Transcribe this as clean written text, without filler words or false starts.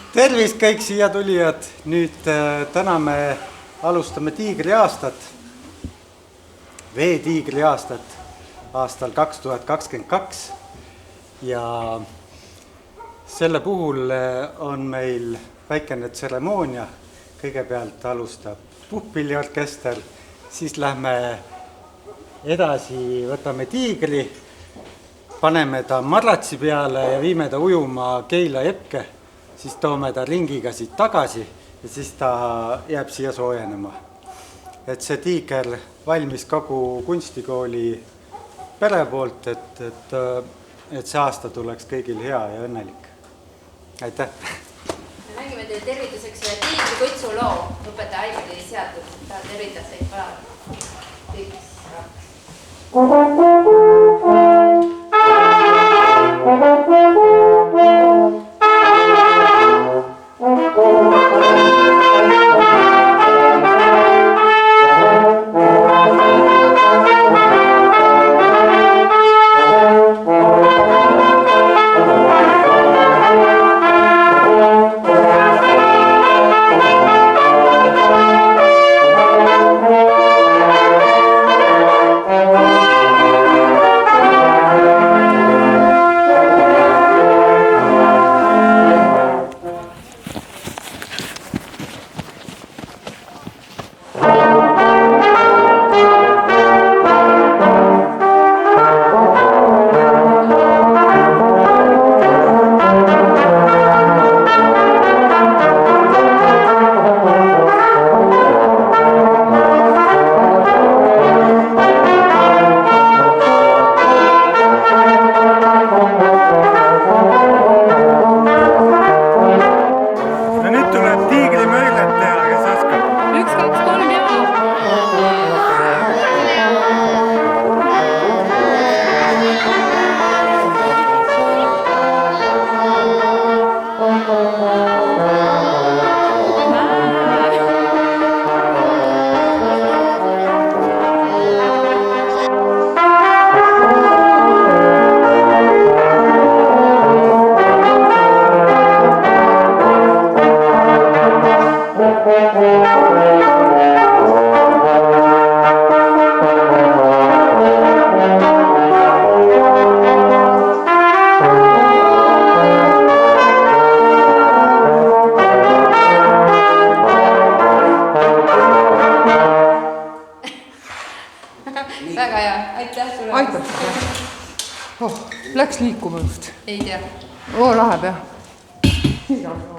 Tervist kõik siia tulijad. Nüüd täna me alustame tiigri aastat, veetiigri aastat aastal 2022 ja selle puhul on meil väikene tseremoonia. Kõigepealt alustab puhkpilliorkester, siis lähme edasi, võtame tiigri, paneme ta marratsi peale ja viime ta ujuma Keila jepke, siis toome ta ringiga siit tagasi ja siis ta jääb siia soojenema. Et see tiiger valmis kogu kunstikooli pere poolt, et see aasta tuleks kõigil hea ja õnnelik. Aitäh! Me mängime teile tervituseks ühe tiigri kutsu loo, õpetaja Aibadi seatud, ta tervitab teid palun. Üks, väga hea, aitäh sulle. Aitäh. Läks liikuma just. Ei tea. Läheb jah.